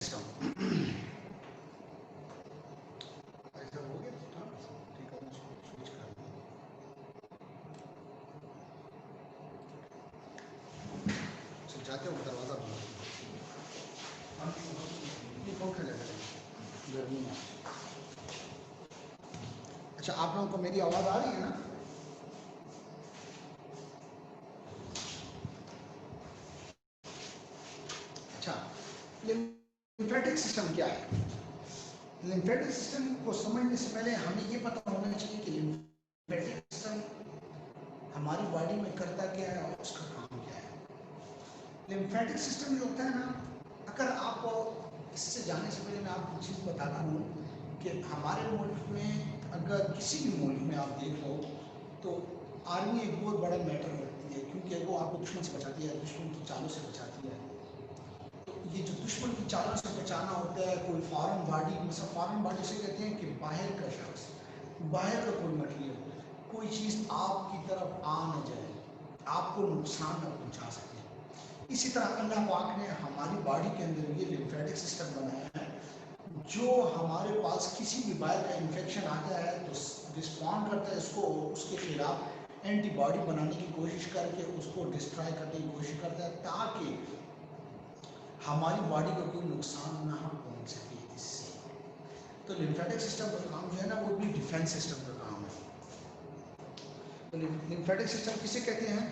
ऐसा हो गया था, ठीक है, स्विच कर दूँ। अच्छा, जाते हो दरवाज़ा बंद ये पंखा लगा है गर्मी में। अच्छा, आप लोगों को मेरी आवाज़ आ रही है ना? अच्छा, लिम्फेटिक सिस्टम क्या है? लिम्फेटिक सिस्टम को समझने से पहले हमें ये पता होना चाहिए कि लिम्फेटिक सिस्टम हमारी बॉडी में करता क्या है और उसका काम क्या है। लिम्फेटिक सिस्टम जो होता है ना, अगर आपको इससे जाने से पहले मैं आपको चीज़ बताता हूँ कि हमारे मुल्क में अगर किसी भी मुल्क में आप देख लो तो आर्मी एक बहुत बड़ा मैटर रखती है, क्योंकि वो आपको दुश्मन से बचाती है, दुश्मन की चालों से बचाती है। तो ये जो दुश्मन की चालों से बचाना होता है, कोई फॉरेन बॉडी, मतलब फॉरेन बॉडी से कहते हैं कि बाहर का शख्स, बाहर का कोई मटेरियल, कोई चीज़ आपकी तरफ आ न जाए, आपको नुकसान न पहुंचा सके। इसी तरह अल्लाह पाक ने हमारी बॉडी के अंदर ये लिम्फेटिक सिस्टम बनाया है, जो हमारे पास किसी भी बाहर का इन्फेक्शन आता है तो रिस्पॉन्ड करता है इसको, उसके खिलाफ एंटीबॉडी बनाने की कोशिश करके उसको डिस्ट्रॉय करने की कोशिश करता है, ताकि हमारी बॉडी को कोई नुकसान ना पहुंच सके इससे। तो लिम्फेटिक सिस्टम का काम जो है ना, वो भी डिफेंस सिस्टम का काम है। तो लिम्फेटिक सिस्टम किसे कहते हैं?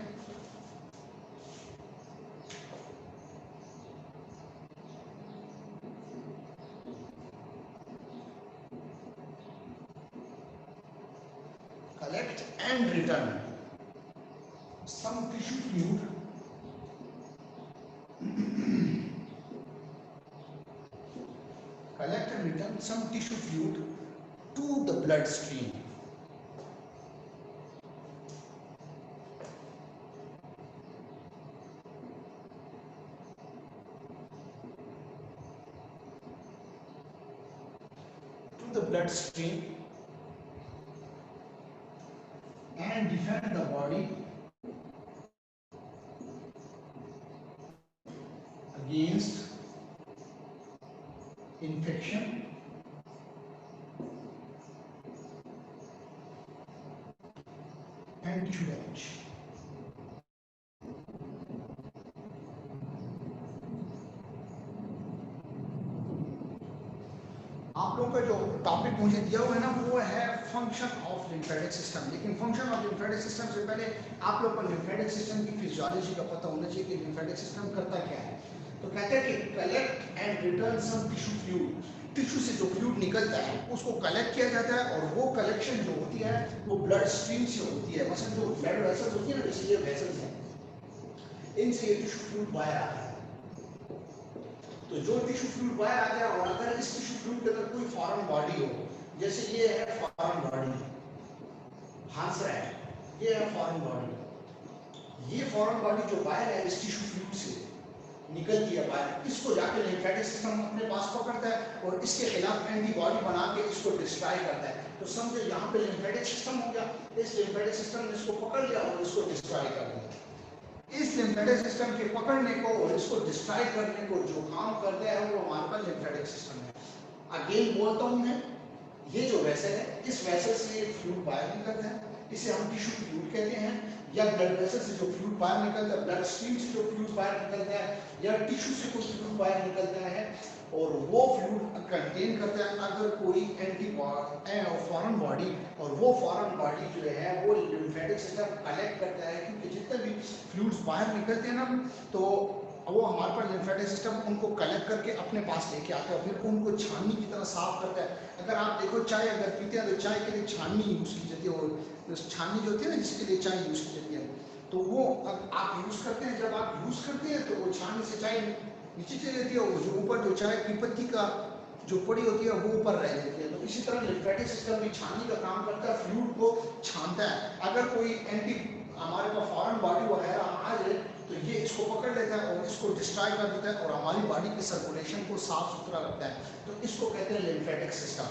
Collect and return some tissue fluid collect and return some tissue fluid to the blood stream. To the blood stream and defend the body against infection and tissue damage. आप लोगों का जो topic मुझे दिया हुआ है ना, वो है फंक्शन ऑफ लिम्फेटिक सिस्टम। लेकिन फंक्शन ऑफ लिम्फेटिक सिस्टम से पहले आप लोग को लिम्फेटिक सिस्टम की फिजियोलॉजी का पता होना चाहिए कि लिम्फेटिक सिस्टम करता क्या है। तो कहते हैं कि collect and return some tissue fluid, tissue से जो फ्लूइड निकलता है उसको कलेक्ट किया जाता है, और वो कलेक्शन जो होती है वो ब्लड स्ट्रीम से होती है। मतलब जो ब्लड वेसल्स होती है ना, जैसे ये वेसल्स हैं, इनसे ये टिश्यू फ्लूइड बाहर आता है। तो जो टिश्यू फ्लूइड बाहर आ गया, और अगर इस टिश्यू फ्लूइड के अंदर कोई फॉरेन बॉडी हो, जैसे ये है फॉरेन बॉडी, हंस रहा है, ये है फॉरेन बॉडी, ये फॉरेन बॉडी जो बाहर है इस टिश्यू फ्लूइड से निकलती है बाहर, इसको जाके लिम्फेटिक सिस्टम अपने पास पकड़ता है और इसके खिलाफ एंटीबॉडी बना के इसको डिस्ट्रॉय करता है। तो समझो यहाँ पे लिम्फेटिक सिस्टम हो गया, इस लिम्फेटिक सिस्टम ने इसको पकड़ लिया और इसको डिस्ट्रॉय कर दिया। इस लिम्फेटिक सिस्टम के पकड़ने को और इसको डिस्ट्रॉय करने को जो काम करते हैं वो हमारे पास लिम्फेटिक सिस्टम है। अगेन बोलता हूँ मैं, ये जो वेसल है, इस वेसल से फ्लूइड बाहर निकलता है, इसे हम टिश्यू फ्लूइड कहते हैं, या ब्लड वेसल से जो फ्लूइड बाहर निकलता है, ब्लड स्ट्रीम से जो फ्लूइड बाहर निकलता है, या टिश्यू से कुछ फ्लूइड बाहर निकलता है, और वो फ्लूइड कंटेन करता है अगर कोई फॉरेन बॉडी, और वो फॉरेन बॉडी जो है वो लिम्फेटिक सिस्टम कलेक्ट करता है, क्योंकि जितने भी फ्लूइड्स बाहर निकलते हैं ना, तो वो हमारे पास लिम्फेटिक सिस्टम उनको कलेक्ट करके अपने पास लेके आता है, फिर उनको छाननी की तरह साफ करता है। अगर आप देखो चाय अगर पीते हैं तो चाय के लिए छाननी यूज़ की जाती है, और छाननी जो होती है ना जिसके लिए चाय यूज़ की जाती है, तो वो आप यूज़ करते हैं, जब आप यूज़ करते हैं तो वो छाननी से चाय नीचे चली जाती है, और जो ऊपर जो चाय की पत्ती का जो पड़ी होती है वो ऊपर रह जाती है। तो इसी तरह लिम्फेटिक सिस्टम भी छाननी का काम करता है, फ्लूइड को छानता है। अगर कोई हमारे पास फॉरेन बॉडी वगैरह आ जाए तो ये इसको पकड़ लेता है और इसको डिस्ट्रॉय कर देता है, और हमारी बॉडी की सर्कुलेशन को साफ सुथरा रखता है। तो इसको कहते हैं लिम्फेटिक सिस्टम।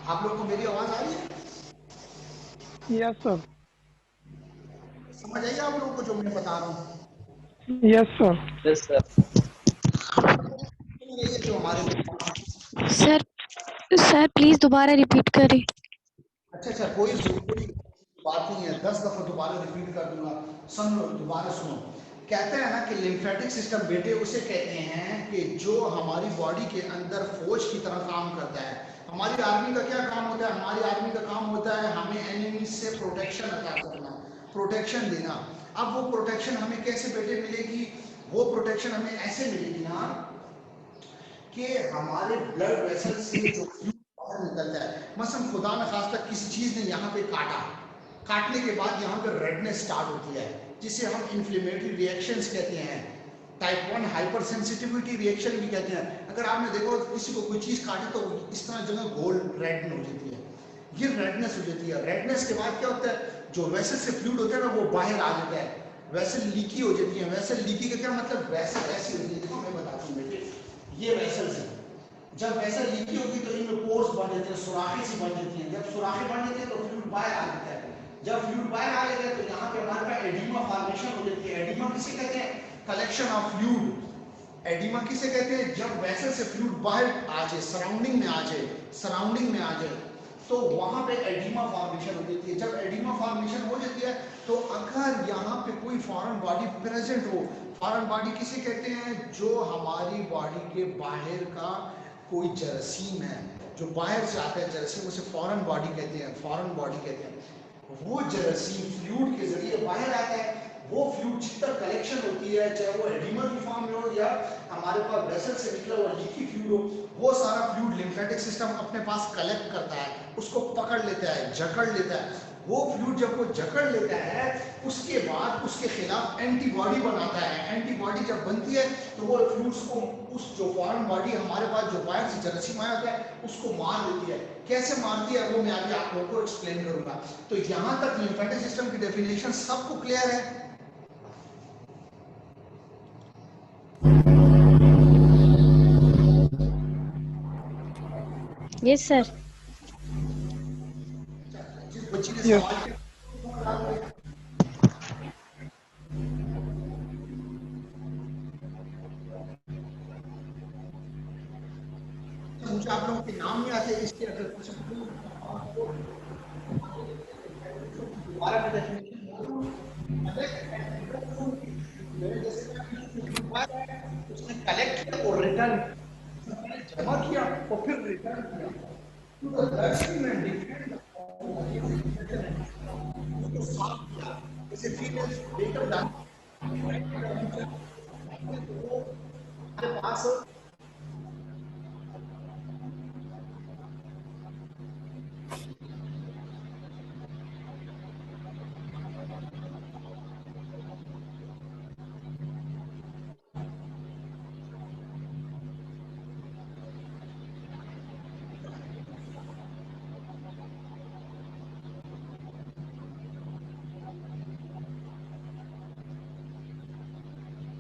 आप लोग को मेरी आवाज आ रही है? Yes sir. समझ आइए आप लोगों को जो मैं बता रहा हूँ? Yes sir. Yes sir. ये जो हमारे सर सर प्लीज दोबारा रिपीट करें। अच्छा कोई कोई बात नहीं है, 10 दफा दोबारा रिपीट कर दूंगा, सुन लो दोबारा सुनो। कहते हैं ना कि लिम्फेटिक सिस्टम बेटे उसे कहते हैं कि जो हमारी बॉडी के अंदर फौज की तरह काम करता है। हमारी आर्मी का क्या काम होता है? हमारी आर्मी का काम होता है हमें एनिमी से प्रोटेक्शन अता करना, प्रोटेक्शन देना। अब वो प्रोटेक्शन हमें कैसे बेटे मिलेगी? वो प्रोटेक्शन हमें ऐसे मिलेगी ना कि हमारे ब्लड वेसल से जो फ्लूइड बाहर निकलता है, मसलन खुदा न खास्ता किसी चीज ने यहाँ पे काटा, काटने के बाद यहाँ पे रेडनेस स्टार्ट होती है, जिसे हम इन्फ्लेमेटरी रिएक्शंस कहते हैं, टाइप 1 हाइपर सेंसिटिविटी रिएक्शन भी कहते हैं। अगर आपने देखो किसी को कोई चीज काटे तो इस तरह जगह गोल रेड हो जाती है, ये रेडनेस हो जाती है। रेडनेस के बाद क्या होता है? जो वेसल से फ्लूइड होता है ना वो बाहर आ जाता है, वेसल लीकी हो जाती है। वेसल लीकी का क्या मतलब? वेसल ऐसी होती है, देखो मैं बताता हूँ बेटे, ये वेसल्स है। जब वेसल लीकी होगी तो इनमें पोर्स बन जाते हैं, सुराखें सी बन जाती हैं। जब सुराखें बन जाती हैं तो फ्लूइड बाहर आ जाता है। जब फ्लूइड बाहर आ जाता है तो यहाँ पे हमारे पास एडिमा फॉर्मेशन हो जाती है। एडिमा किसे कहते हैं? Collection of fluid. एडिमा किसे कहते हैं? जब वेसल से फ्लूइड बाहर आ जाए, सराउंडिंग में आ जाए, सराउंडिंग में आ जाए तो वहां पे एडिमा फॉर्मेशन हो जाती है। जब एडिमा फॉर्मेशन हो जाती है तो अगर यहाँ पे कोई फॉरेन बॉडी प्रेजेंट हो, फॉरेन बॉडी किसे कहते हैं? जो हमारी बॉडी के बाहर का कोई जरासीम है, जो बाहर से आता है जरासीम, उसे फॉरेन बॉडी कहते हैं, फॉरेन बॉडी कहते हैं। वो जरासीम फ्लूइड के जरिए बाहर आता है। वो फ्लूइड जितना कलेक्शन होती है, चाहे वो एडिमा की फॉर्म में हो या हमारे पास वेसल से निकला हुआ लीकी फ्लूइड हो, वो सारा फ्लूइड लिम्फेटिक सिस्टम अपने पास कलेक्ट करता है, उसको पकड़ लेता है, जकड़ लेता है। वो फ्लूइड जब वो जकड़ लेता है उसके बाद उसके खिलाफ एंटीबॉडी बनाता है। एंटीबॉडी जब बनती है तो वो फ्लूइड्स को, उस जो फॉरेन बॉडी हमारे पास जो बाहर से जरासीम आया होता है उसको मार देती है। कैसे मारती है वो मैं आगे आप लोगों को एक्सप्लेन करूंगा। तो यहाँ तक लिम्फेटिक सिस्टम की डेफिनेशन सबको क्लियर है? Yes sir. जिस बच्ची ने यस। सवाल किया मुझे आप लोगों के नाम नहीं आते, इसके अगर कुछ दोबारा मैं उसने कलेक्ट किया और रिटर्न जमा किया और फिर रिटर्न किया तो दर्शन में डिफरेंट उसको साफ किया। जैसे फीमेल लेकर जाने हमारे पास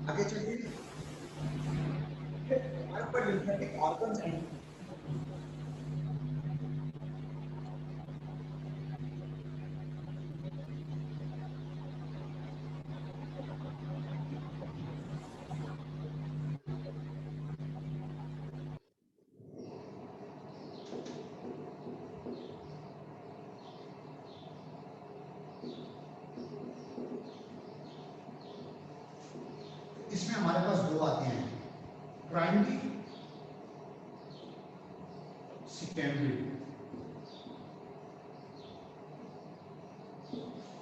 आगे चलिए हमारे पास लिम्फेटिक ऑर्गन्स हैं। इसमें हमारे पास दो आते हैं, प्राइमरी, सेकेंडरी।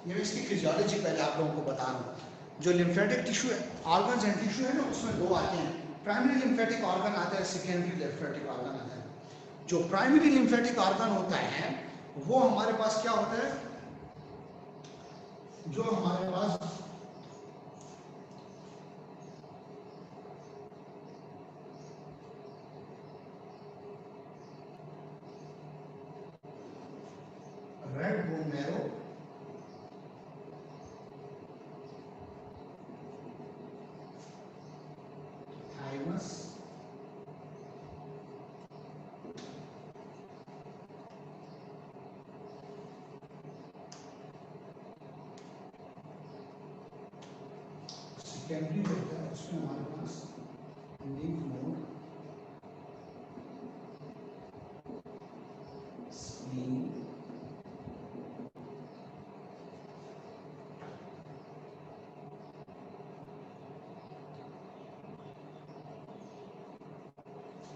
ये मैं इसकी फिजियोलॉजी पहले आप लोगों को बता रहा हूँ। जो लिम्फेटिक टिश्यू है, ऑर्गन्स एंड टिश्यू है ना, उसमें दो आते हैं, प्राइमरी लिम्फेटिक ऑर्गन आता है, सेकेंडरी लिम्फेटिक ऑर्गन आता है। जो प्राइमरी लिम्फेटिक ऑर्गन होता है वो हमारे पास क्या होता है? जो हमारे पास red bone marrow, thymus, secondary होता है उसमें हमारे पास lymph node, spleen,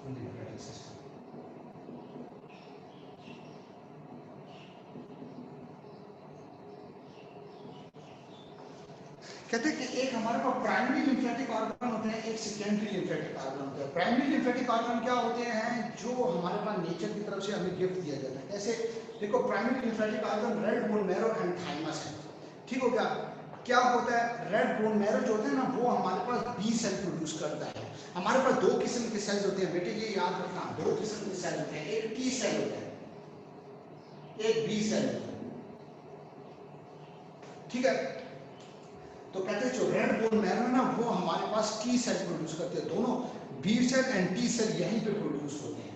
lymphatic system. कहते हैं कि एक हमारे पास प्राइमरी लिम्फेटिक ऑर्गन होते हैं, एक सेकेंडरी लिम्फेटिक ऑर्गन होते हैं। प्राइमरी लिम्फेटिक ऑर्गन क्या होते हैं, जो हमारे पास नेचर की तरफ से हमें गिफ्ट दिया जाता है। ऐसे देखो, primary lymphatic organ red bone marrow and thymus है, ठीक हो गया। क्या होता है, रेड बोन मैरो जो होता है ना, वो हमारे पास बी सेल प्रोड्यूस करता है। हमारे पास दो किस्म के सेल्स होते हैं बेटे, ये याद रखना, दो किस्म के सेल होते हैं, एक टी सेल होता है, एक बी सेल होता है, ठीक है। तो कहते हैं जो रेड बोन मैरो ना, वो हमारे पास टी सेल प्रोड्यूस करते हैं। दोनों B cell and T cell यहीं पे प्रोड्यूस होते हैं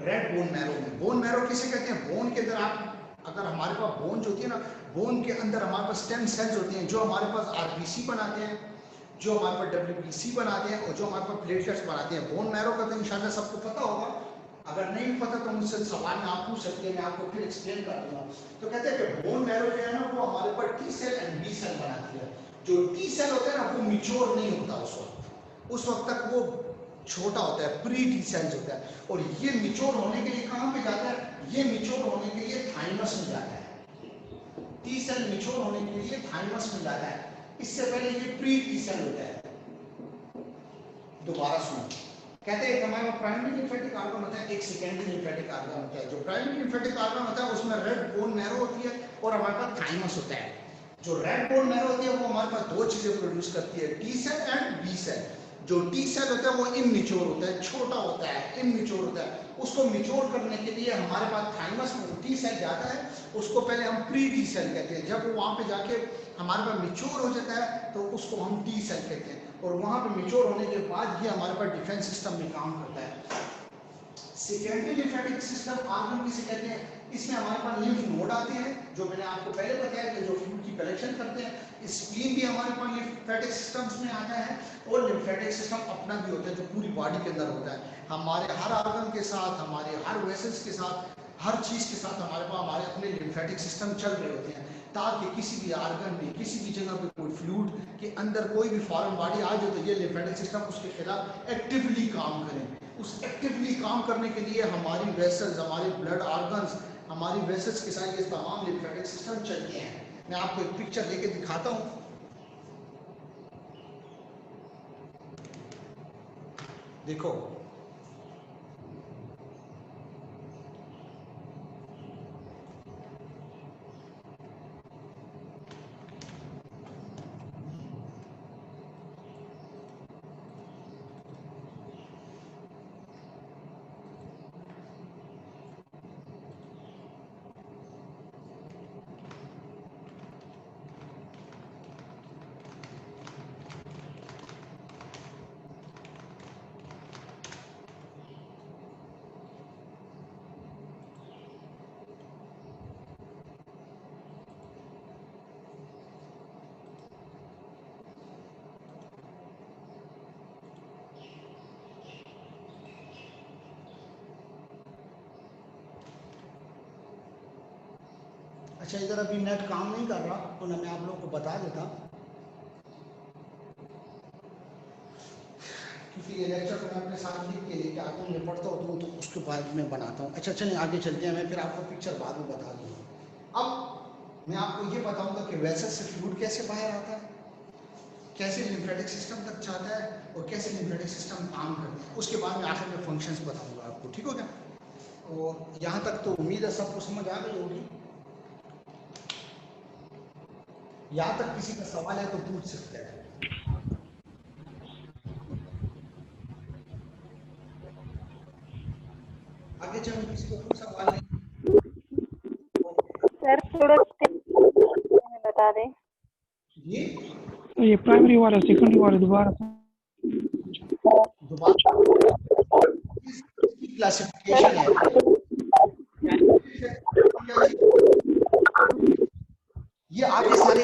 रेड बोन मैरो में। बोन मैरो किसे कहते हैं, बोन के अंदर आप अगर हमारे पास बोन जो होती है ना, बोन के अंदर हमारे पास स्टेम सेल्स होते हैं, जो हमारे पास आरबीसी बनाते हैं, जो हमारे पास डब्ल्यूबीसी बनाते हैं, और जो हमारे पास प्लेटलेट्स बनाते हैं। बोन मैरो का तो इंशाल्लाह सबको पता होगा, अगर नहीं पता तो मुझसे सवाल में आप पूछ सकते हैं, मैं आपको फिर एक्सप्लेन कर दूंगा। तो कहते हैं कि बोन मैरो जो है ना, वो हमारे पास T cell and B cell बनाती है। जो टी सेल होता है ना, वो मिच्योर नहीं होता उस वक्त तक वो छोटा होता है, प्री टी सेल्स होता है। और ये मिच्योर होने के लिए कहाँ पे जाता है, ये मिच्योर होने के लिए थाइमस में जाता है। टी सेल मिच्योर होने के लिए थाइमस में जाता है, इससे पहले ये प्री टी सेल होता है। दोबारा सुनो, कहते हैं हमारे प्राइमरी लिम्फेटिक ऑर्गन होता है, एक सेकेंडरी लिम्फेटिक ऑर्गन होता है। जो प्राइमरी लिम्फेटिक ऑर्गन होता है उसमें रेड बोन मैरो होती है और हमारे पास थाइमस होता है। जो रेड बोन मैरो होती है वो हमारे पास दो चीजें प्रोड्यूस करती है, T cell and B cell. जो टी सेल होता है वो इमैच्योर होता है, छोटा होता है, इमैच्योर होता है। उसको मैच्योर करने के लिए हमारे पास थाइमस में टी सेल जाता है, उसको पहले हम प्री टी सेल कहते हैं। जब वो वहां पे जाके हमारे पास मैच्योर हो जाता है तो उसको हम टी सेल कहते हैं, और वहां पे मैच्योर होने के बाद ये हमारे पास डिफेंस सिस्टम में काम करता है। सेकेंडरी लिम्फेटिक सिस्टम ऑर्गन किसे कहते हैं, इसमें हमारे पास लिम्फ नोड आते हैं, जो मैंने आपको पहले बताया कि जो फ्लूइड की कलेक्शन करते हैं। स्प्लीन भी हमारे पास लिम्फेटिक सिस्टम्स में आता है, और लिम्फेटिक सिस्टम अपना भी होता है जो पूरी बॉडी के अंदर होता है। हमारे हर ऑर्गन के साथ, हमारे हर वेसल्स के साथ, हर चीज के साथ हमारे पास हमारे अपने लिम्फेटिक सिस्टम चल रहे होते हैं, ताकि किसी भी ऑर्गन में, किसी भी जगह पे कोई फ्लूइड के अंदर कोई भी फॉरेन बॉडी आ जाए तो ये लिम्फेटिक सिस्टम उसके खिलाफ एक्टिवली काम करें। उस एक्टिवली काम करने के लिए हमारी वेसल्स, हमारे ब्लड ऑर्गन्स, हमारी वेसल्स के साथ ये तमाम लिम्फेटिक सिस्टम चलते हैं। मैं आपको एक पिक्चर लेके दिखाता हूँ, देखो। अच्छा, इधर अभी नेट काम नहीं कर रहा, तो मैं आप लोगों को बता देता, क्योंकि ये लेक्चर तो मैं अपने साथ लिख के लेके आता हूँ, मैं पढ़ता हूँ तो उसके बाद में बनाता हूँ। अच्छा चलिए आगे चलते हैं, मैं फिर आपको पिक्चर बाद में बता दूँगा। अब मैं आपको ये बताऊँगा कि वेसल से फ्लूइड कैसे बाहर आता है, कैसे लिम्फेटिक सिस्टम तक जाता है, और कैसे लिम्फेटिक सिस्टम काम करते हैं। उसके बाद में आखिर में फंक्शंस बताऊँगा आपको, ठीक हो गया। और यहाँ तक तो उम्मीद है सबको समझ आ गई होगी। यहाँ तक किसी का सवाल है तो पूछ सकते हैं। आगे चलो, किसी को कोई सवाल नहीं। सर थोड़ा बता दें। ये प्राइमरी वाला सेकेंडरी वाला दोबारा इसकी क्लासिफिकेशन है, ये आगे सारे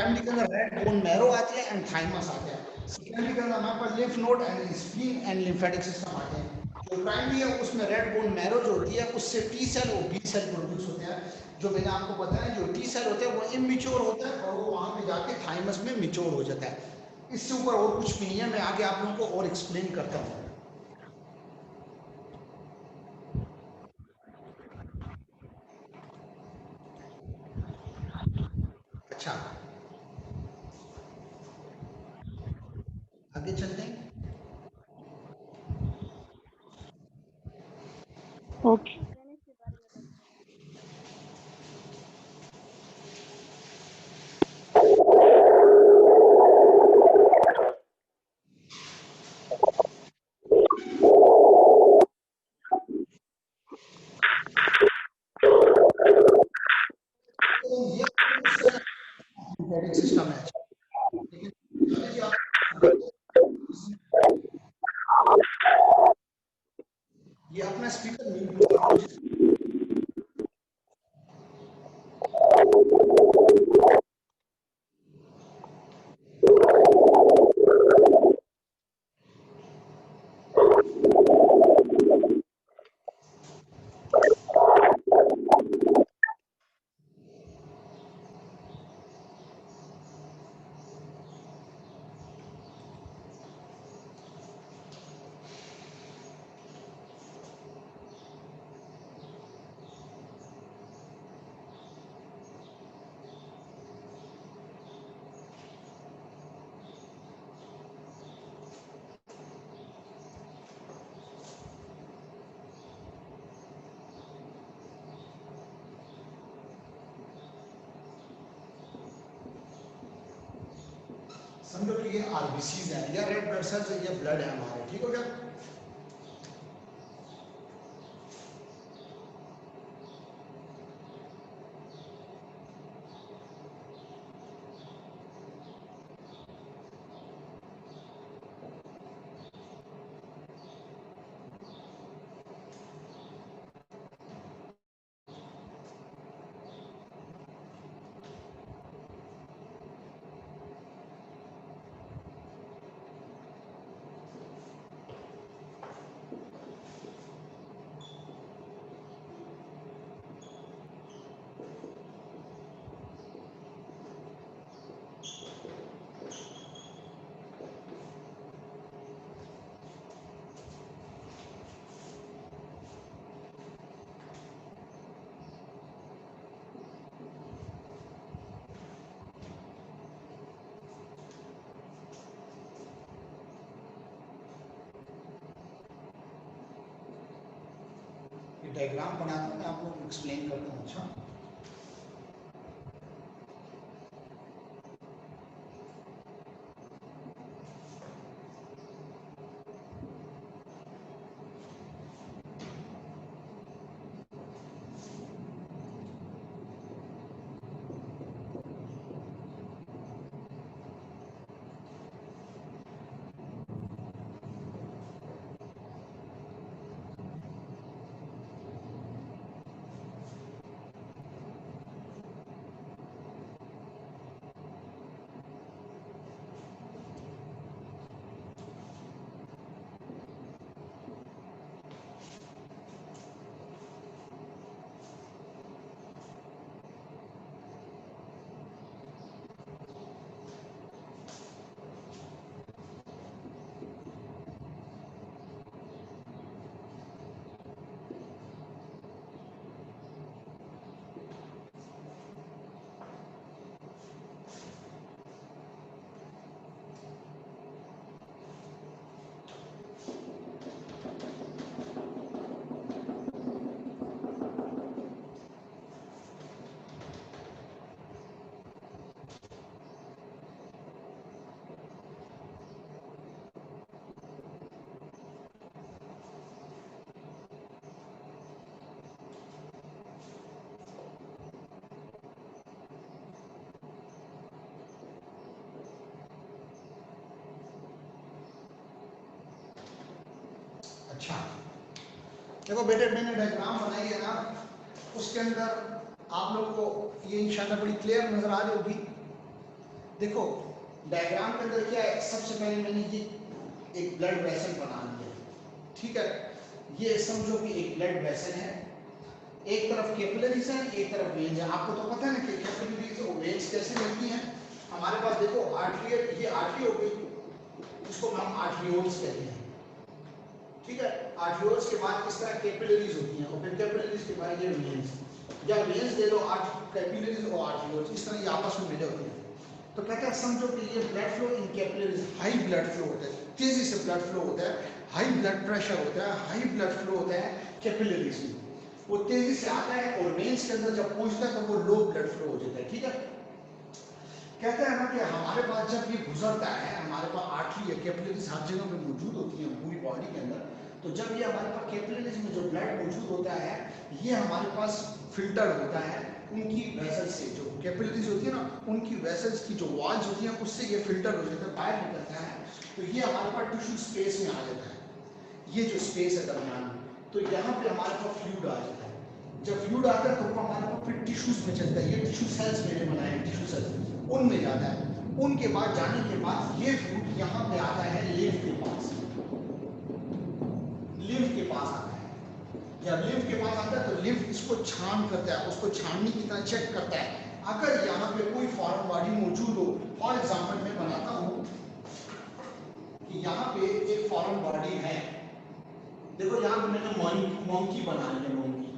प्राइमरी के अंदर रेड बोन मैरो आती है एंड थाइमस आते हैं। सेकेंडरी के अंदर हमारे पास lymph node and spleen and lymphatic system आते हैं। जो प्राइमरी है उसमें रेड बोन मैरो जो होती है उससे टी सेल और बी सेल प्रोड्यूस होते हैं। जो मैंने आपको बताया जो टी सेल होते हैं वो इमेच्योर होता है और वो वहाँ पे जाके थाइमस में मैच्योर हो जाता है। इससे ऊपर और कुछ भी नहीं है, मैं आगे आप लोगों को और एक्सप्लेन करता हूँ। अच्छा, आगे चलते हैं। ओके। तो ये लिम्फेटिक सिस्टम है। लेकिन फिजियोलॉजी आप ये अपना स्पीकर म्यूट करो आप मुझे। समझो कि ये आरबीसीज हैं या रेड ब्लड सेल्स या ब्लड है हमारे, ठीक हो गया। डायग्राम बनाता हूँ, मैं आप लोगों को एक्सप्लेन करता हूँ। अच्छा, अच्छा देखो बेटे, मैंने डायग्राम बनाई है ना, उसके अंदर आप लोग को ये इंशाल्लाह बड़ी क्लियर नजर आ रही होगी। देखो डायग्राम के अंदर क्या है, सबसे पहले मैंने ये एक ब्लड वेसल बना लिया, ठीक है। ये समझो कि एक ब्लड वेसल है, एक तरफ कैपिलरीज है, एक तरफ वेन्स है। आपको तो पता है ना कि कैपिलरीज और वेन्स कैसे मिलती हैं। हमारे पास देखो आर्टरियल, ये आर्टरी हो गई, इसको हम आर्टरियोल्स कहते हैं, ठीक है। आर्टरियोल्स के बाद इस तरह कैपिलरीज होती हैं, और फिर कैपिलरीज के बाद ये वेन्स, या वेन्स ले लो, कैपिलरीज और आर्टरियोल्स इस तरह ये आपस में मिले होते हैं। तो कहते हैं समझो कि ये blood flow in capillaries, high blood flow होता है, तेजी से ब्लड फ्लो होता है, हाई ब्लड प्रेशर होता है, हाई ब्लड फ्लो होता है कैपिलरीज में, वो तेजी से आता है, और वेन्स के अंदर जब पहुंचता है तो वो लो ब्लड फ्लो हो जाता है, ठीक है। कहते हैं ना कि हमारे पास जब ये गुजरता है, हमारे पास आर्टरी या कैपिलरीज हर जगह पे मौजूद होती है पूरी बॉडी के अंदर, तो जब ये हमारे पास कैपिलरीज में जो ब्लड मौजूद होता है, ये हमारे पास फिल्टर होता है उनकी वेसल्स से, जो कैपिलरीज होती है ना उनकी वेसल्स की जो वॉल्स होती हैं उससे ये फिल्टर हो जाता है, बाहर निकलता है, तो ये हमारे पास टिश्यू स्पेस में आ जाता है, ये जो स्पेस है दरमियान में, तो यहाँ पे हमारे पास फ्लूइड आ जाता है। जब फ्लूइड आता है तो वो हमारे पास फिर टिश्यूज में चलता है, ये टिश्यू सेल्स मैंने बनाए हैं, टिश्यू सेल्स उनमें जाता है, उनके बाद जाने के बाद ये फ्लूइड यहाँ पे आता है लिम्फ के पास, लिम्फ के पास आता है। जब लिम्फ के पास आता है तो लिम्फ इसको छान करता है, उसको छाननी की तरह चेक करता है, अगर यहाँ पे कोई फॉरेन बॉडी मौजूद हो, फॉर एग्जाम्पल मैं बनाता हूँ कि यहाँ पे एक फॉरेन बॉडी है, देखो यहाँ पे मैंने मंकी बना लिया, मंकी,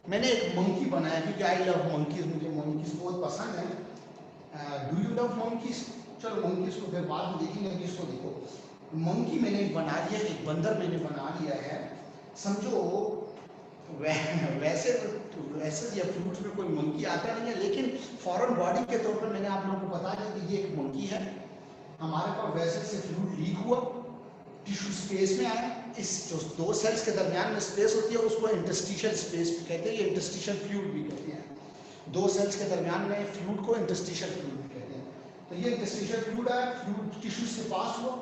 मैंने एक मंकी बनाया क्योंकि आई लव मंकीज, मुझे मंकीज बहुत पसंद है। Do you love monkeys? चलो मंकीज को फिर बाद में देखेंगे, अभी इसको देखो। मंकी मैंने बना लिया, एक बंदर मैंने बना लिया है, समझो वैसे या फ्रूट्स में कोई मंकी आता नहीं है, लेकिन फॉरेन बॉडी के तौर पर मैंने आप लोगों को बता दिया कि ये एक मंकी है। हमारे पास वैसे से फ्लूइड लीक हुआ, टिश्यू स्पेस में आया, इस जो दो सेल्स के दरमियान में स्पेस होती है उसको इंटरस्टिशियल स्पेस भी कहते हैं, ये इंटरस्टिशियल फ्लूइड भी कहते हैं। दो सेल्स के दरमियान में फ्लूइड को इंटरस्टिशियल फ्लूइड भी कहते हैं। तो ये इंटरस्टिशियल फ्लूइड है, फ्लूइड टिश्यू से पास हुआ,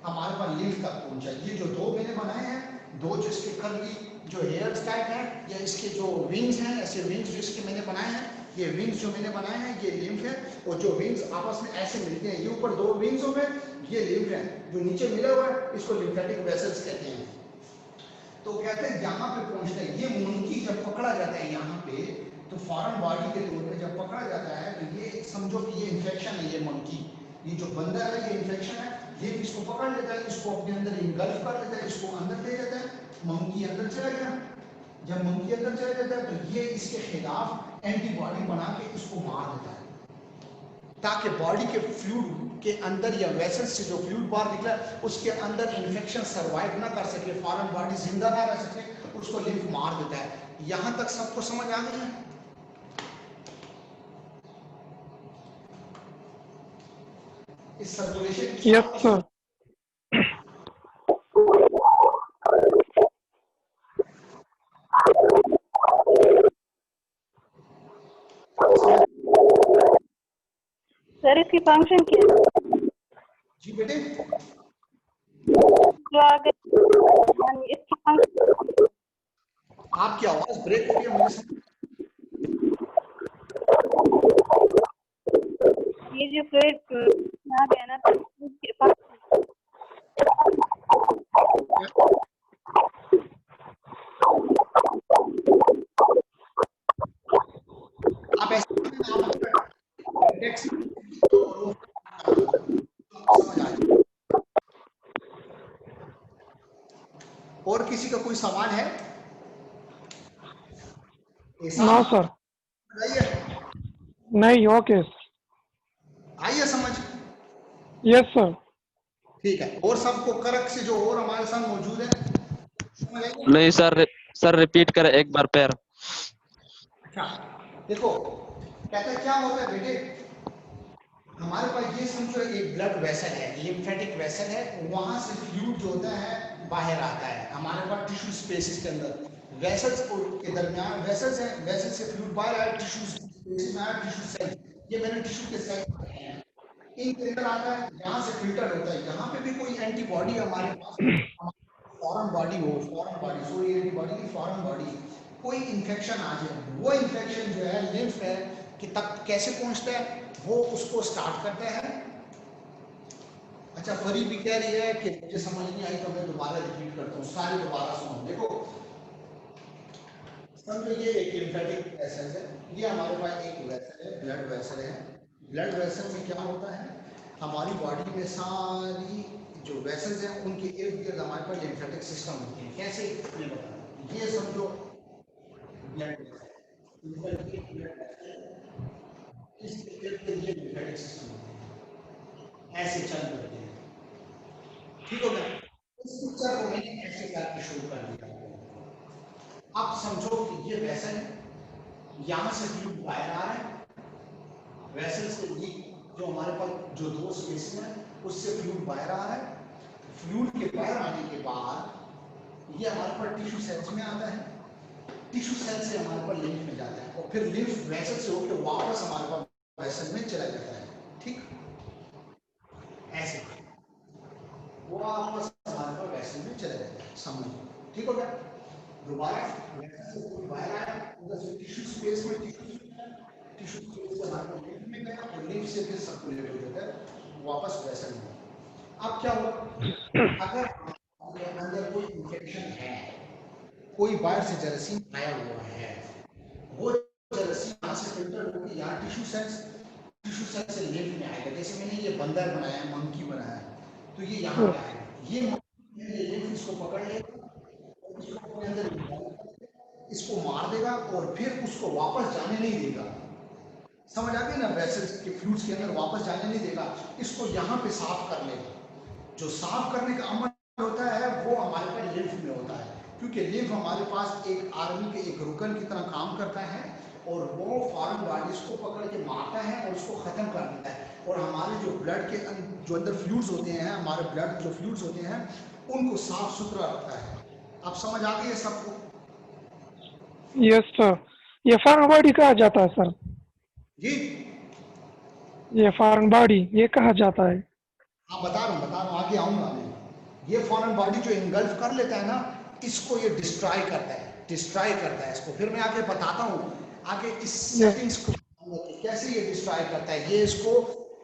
हमारे पास लिम्फ तक पहुंचा। ये जो दो मैंने बनाए हैं, दो जो इसके कर्ली जो हेयर्स टाइप है, या इसके जो विंग्स हैं, ऐसे विंग्स जो इसके मैंने बनाए हैं, ये विंग्स जो मैंने बनाए हैं ये लिम्फ है, और जो विंग्स आपस में ऐसे मिलते हैं, ये ऊपर दो विंग्स हो गए, ये लिम्फ है, जो नीचे मिला हुआ है इसको लिम्फेटिक वेसल्स कहते हैं। तो कहते हैं यहाँ पे पहुंचता है, ये मंकी जब पकड़ा जाता है यहाँ पे, तो फॉरेन बॉडी के तौर पे जब पकड़ा जाता है तो ये समझो कि ये इन्फेक्शन है, ये मंकी, ये जो बंदर है ये इन्फेक्शन है, ये इसको पकड़ लेता है, इसको अपने अंदर इनगल्फ कर लेता है, इसको अंदर ले जाता है, मंकी अंदर चला गया। जब मंकी अंदर चला जाता है तो ये इसके खिलाफ एंटीबॉडी बना के इसको मार देता है, ताकि बॉडी के फ्लूइड के अंदर या वेसल से जो फ्लूइड बाहर निकला उसके अंदर इन्फेक्शन सरवाइव ना कर सके, फॉरेन बॉडी जिंदा ना रह सके, उसको लिम्फ मार देता है। यहां तक सबको समझ आ गई है? इस सर्कुलेशन यस सर। सर इसकी फंक्शन क्या है? जी बेटे, जो आगे इसकी फंक्शन, आपकी आवाज ब्रेक हो रही है मुझे। ये जो फ्लूइड आ गया ना, तो इसकी फंक्शन आप ऐसे टेक्स्ट समझ आ जाए। और किसी का कोई सवाल है? No sir. नहीं, ओके। आइए समझ। Yes sir. ठीक है, और सबको करक से जो और हमारे साथ मौजूद है समझ आएगा? नहीं सर रिपीट करें एक बार पैर। अच्छा देखो, कहता है क्या होता है बेटे, हमारे पास ये समझो एक ब्लड वेसल है, लिम्फेटिक वेसल है, वहां से फ्लूइड जो होता है बाहर आता है, हमारे पास टिश्यू स्पेसेस के अंदर वेसल्स के दरमियान वेसल्स है, वेसल से फ्लूइड बाहर आया, टिश्यू स्पेसेस में आया, टिश्यू सेल, ये मैंने टिश्यू के सेल बनाए हैं, इनके अंदर आता है, यहाँ से फिल्टर होता है, यहाँ पे भी कोई एंटीबॉडी हमारे पास फॉरेन बॉडी हो, फॉरेन बॉडी, सॉरी ये बॉडी की फॉरेन बॉडी, कोई इन्फेक्शन आ जाए, वो इन्फेक्शन जो है लिम्फ है कि तक कैसे पहुंचता है, वो उसको स्टार्ट करता है। अच्छा, फरी भी कह रही है कि मुझे समझ नहीं आई तो मैं दोबारा रिपीट करता हूँ, सारे दोबारा सुनो। देखो समझो, ये एक लिम्फेटिक वेसल है, ये हमारे पास एक वेसल है, ब्लड वेसल है। ब्लड वेसल में क्या होता है, हमारी बॉडी में सारी जो वेसल्स हैं उनके इर्द गिर्द हमारे पास लिम्फेटिक सिस्टम होते हैं। कैसे, ये बताओ, ये समझो ब्लड वेसल, इसके इर्द गिर्द ये लिम्फेटिक सिस्टम होते हैं, ऐसे चल पड़ते हैं। ठीक हो गया? इस पिक्चर को मैंने ऐसे करके शुरू कर दिया। अब समझो कि ये वेसल है, यहाँ से फ्लूइड बाहर आ रहा है, वेसल से जो हमारे पास जो दो स्पेस है उससे फ्लूइड बाहर आ रहा है। फ्लूइड के बाहर आने के बाद ये हमारे पास टिश्यू सेल्स में आता है, टिश्यू सेल से हमारे पास लिम्फ में जाता है और फिर लिम्फ वेसल से होकर वापस हमारे पास वेसल में चला जाता है। ठीक, ऐसे वो वापस हमारे पास वेसल में चला जाता है, समझो। ठीक हो गया? दोबारा वेसल से फ्लूइड बाहर आया, उधर से टिश्यू स्पेस में टिश्यू स्पेस से हमारे पास लिम्फ में गया और लिम्फ से फिर सर्कुलेट हो जाता है वापस वेसल में। अब क्या हुआ, अगर आपके अंदर कोई इन्फेक्शन है, कोई बाहर से जरासीम आया हुआ है, वो जरासीम यहाँ से फिल्टर होकर यहाँ टिश्यू सेल से लिम्फ में आएगा। जैसे मैंने ये बंदर बनाया है, मंकी बनाया है, तो ये यहाँ पे आएगा, ये लिम्फ इसको पकड़ लेगा, इसको अपने अंदर इसको मार देगा और फिर उसको वापस जाने नहीं देगा। समझ आ गई ना? वेसल्स के फ्लूइड्स के अंदर वापस जाने नहीं देगा, इसको यहाँ पे साफ कर लेगा। जो साफ करने का अमल होता है वो हमारे पास लिम्फ में होता है, क्योंकि लिम्फ हमारे पास एक आर्मी के एक रुकन की तरह काम करता है और वो फॉरेन बॉडीज को पकड़ के मारता है और उसको खत्म कर देता है। और हमारे जो ब्लड के जो अंदर फ्लूइड्स होते हैं, हमारे ब्लड जो फ्लूइड्स होते हैं उनको साफ सुथरा रखता है। अब समझ आ गई है सबको? Yes sir. ये फॉरेन बॉडी कहा जाता है सर? जी, ये फॉरेन बॉडी ये कहा जाता है? हाँ बता रहा हूँ, आगे आऊंगा मैं। ये फॉरेन बॉडी जो इनगल्फ कर लेता है ना, इसको ये डिस्ट्रॉय करता है इसको। फिर मैं आगे बताता हूँ, आगे इस सेटिंग्स को कैसे ये डिस्ट्रॉय करता है। ये इसको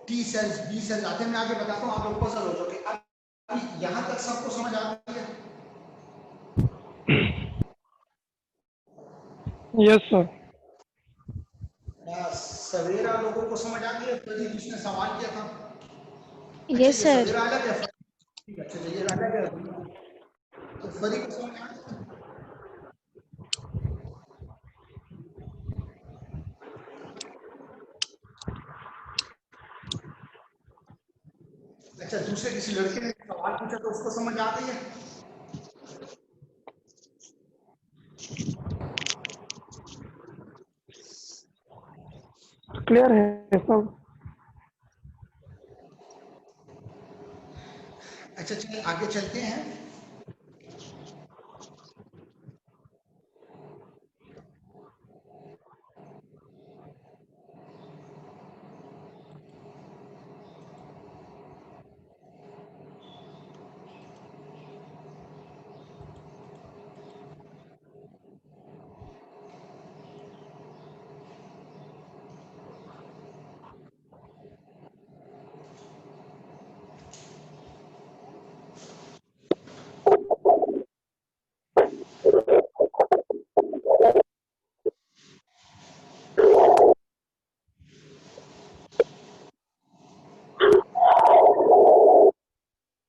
टी सेल्स बी सेल्स आते हैं, मैं आगे बताता हूँ, आप लोग पजल हो जाओगे। अब यहाँ तक सबको समझ आ गई है? Yes sir. सवेरा लोगों को समझ आ गई है? तो जिसने सवाल किया था, यस सर। सवेरा अलग है, ठीक है, चलिए अलग है, तो फरी को समझ आ गई? अच्छा, दूसरे किसी लड़के ने सवाल पूछा तो उसको समझ आ गई है? क्लियर है सब? अच्छा चलिए आगे चलते हैं।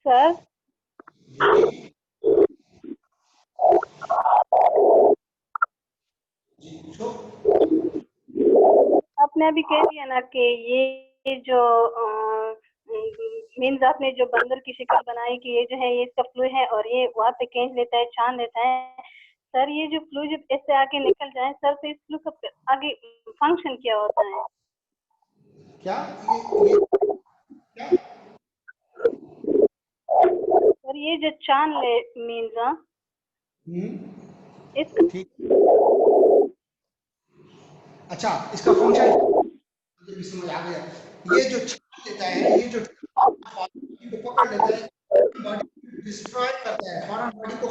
सर आपने अभी कह दिया ना कि ये जो मीन्स आपने जो बंदर की शिकल बनाई कि ये जो है ये इसका फ्लू है और ये वहाँ पे खींच लेता है, छान लेता है। सर ये जो फ्लू जब इससे आगे निकल जाए सर, तो इस फ्लू का आगे फंक्शन क्या होता है? क्या ये क्या? सर ये जो छान ले मीन्स इसका ठीक, अच्छा इसका फंक्शन मुझे भी समझ आ गया। ये जो छान लेता है, ये जो को पकड़ लेता है, बॉडी डिस्ट्रॉय करता है, फॉरेन बॉडी को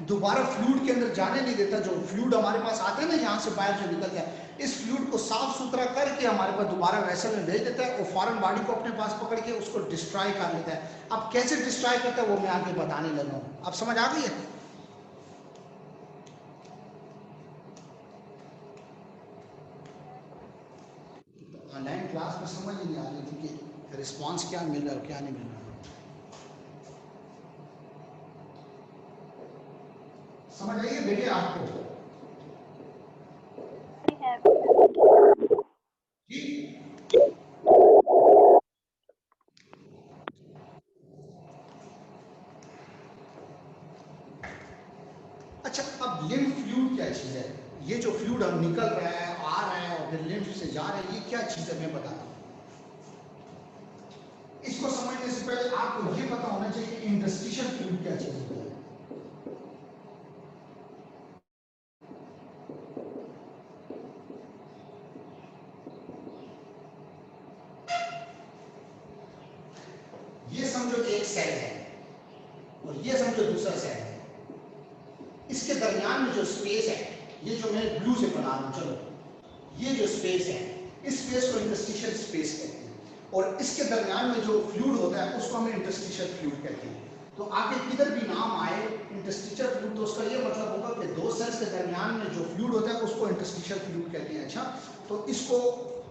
दोबारा फ्लूइड के अंदर जाने नहीं देता। जो फ्लूइड हमारे पास आता है ना यहाँ से बाहर जो निकलता है, इस फ्लूइड को साफ सुथरा करके हमारे पास दोबारा वेसल में भेज देता है और फॉरेन बॉडी को अपने पास पकड़ के उसको डिस्ट्रॉय कर लेता है। अब कैसे डिस्ट्रॉय करता है वो मैं आगे बताने लगा हूँ। अब समझ आ गई है? ऑनलाइन क्लास में समझ ही नहीं आ रही थी कि रिस्पॉन्स क्या मिल रहा है और क्या नहीं मिल रहा। समझ आइए बेटे आपको? जी अच्छा, अब लिम्फ फ्लूइड क्या चीज है? ये जो फ्लूइड अब निकल रहा है, आ रहा है और फिर लिम्फ से जा रहा है, ये क्या चीज है मैं बताता हूँ। इसको समझने से पहले आपको ये पता होना चाहिए कि इंटरस्टिशियल फ्लूइड क्या चीज है। ये समझो एक सेल है और ये समझो दूसरा सेल है। इसके दरमियान में जो स्पेस है, ये जो मैं ब्लू से बना रहा हूं, चलो ये जो स्पेस है, इस स्पेस को इंटरस्टिशियल स्पेस कहते हैं। और इसके दरमियान में जो फ्लूइड होता है उसको हम इंटरस्टिशियल फ्लूइड कहते हैं। तो आगे किधर भी नाम आए इंटरस्टिशियल फ्लूइड, तो उसका ये मतलब होगा कि दो सेल्स के दरमियान में जो फ्लूइड होता है उसको इंटरस्टिशियल फ्लूइड कहते हैं। अच्छा, तो इसको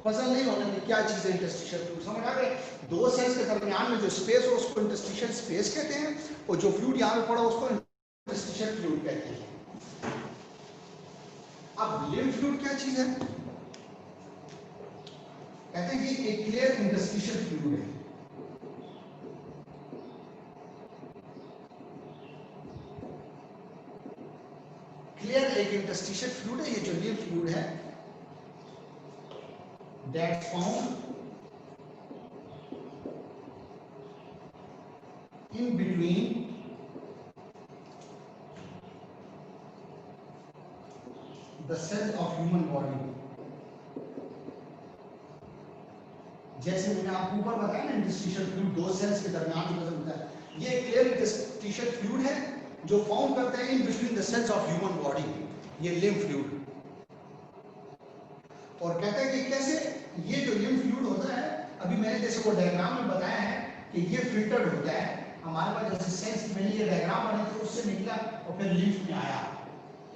पजल नहीं होने में क्या चीज है इंटरस्टिशियल फ्लूइड, समझ आ गए? दो सेल्स के दरमियान में जो स्पेस हो उसको इंटरस्टिशियल स्पेस कहते हैं और जो फ्लूइड यहाँ पे पड़ा उसको इंटरस्टिशियल फ्लूइड कहते हैं। अब लिम्फ फ्लूइड क्या चीज है? कहते हैं कि एक क्लियर इंटरस्टिशियल फ्लूइड है। क्लियर एक इंटरस्टिशियल फ्लूइड है। ये जो लिम्फ फ्लूइड है that found in between the cells of human body। जैसे मैंने आपको ऊपर बताया ना, इंटरस्टिशियल फ्लूइड दो सेल्स के दरमियान जो होता है, ये क्लियर इंटरस्टिशियल फ्लूइड है जो फाउंड करता है in between the cells of human body, ये लिम्फ फ्लूइड। और कहते हैं कि कैसे ये जो लिम्फ फ्लूइड होता है, अभी मैंने जैसे वो डायग्राम में बताया है कि ये फिल्टर्ड होता है। हमारे पास जैसे सेल्स मैंने ये डायग्राम बने थे उससे निकला और फिर लिम्फ में आया,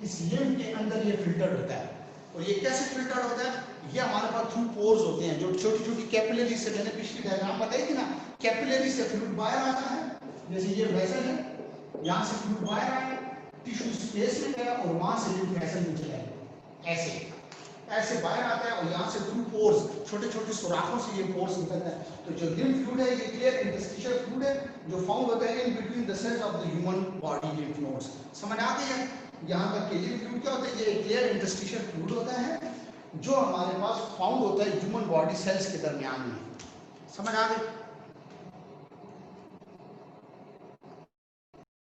इस लिम्फ के अंदर ये फिल्टर्ड होता है। और ये कैसे फिल्टर्ड होता है? ये हमारे पास थ्रू पोर्स होते हैं, जो छोटी छोटी कैपिलरी से, मैंने पिछली डायग्राम बताई थी ना, कैपिलरी से फ्लूइड बाहर आता है। जैसे ये वेसल है, यहाँ से फ्लूइड बाहर आया, टिश्यू स्पेस में गया और वहां से लिम्फ वेसल में चला गया, ऐसे ऐसे बाहर आता है और यहाँ से थ्रू पोर्स, छोटे छोटे सुराखों से ये पोर्स निकलता है। तो जो लिम्फ फ्लूइड है ये क्लियर इंटरस्टिशियल फ्लूइड है जो फाउंड होता है in between the cells of the human body lymph nodes. समझ आ गई है? यहाँ तक के लिम्फ फ्लूइड क्या होता है? ये क्लियर इंटरस्टिशियल फ्लूइड होता है जो हमारे पास फाउंड होता है ह्यूमन बॉडी सेल्स के दरमियान में। समझ आ गई?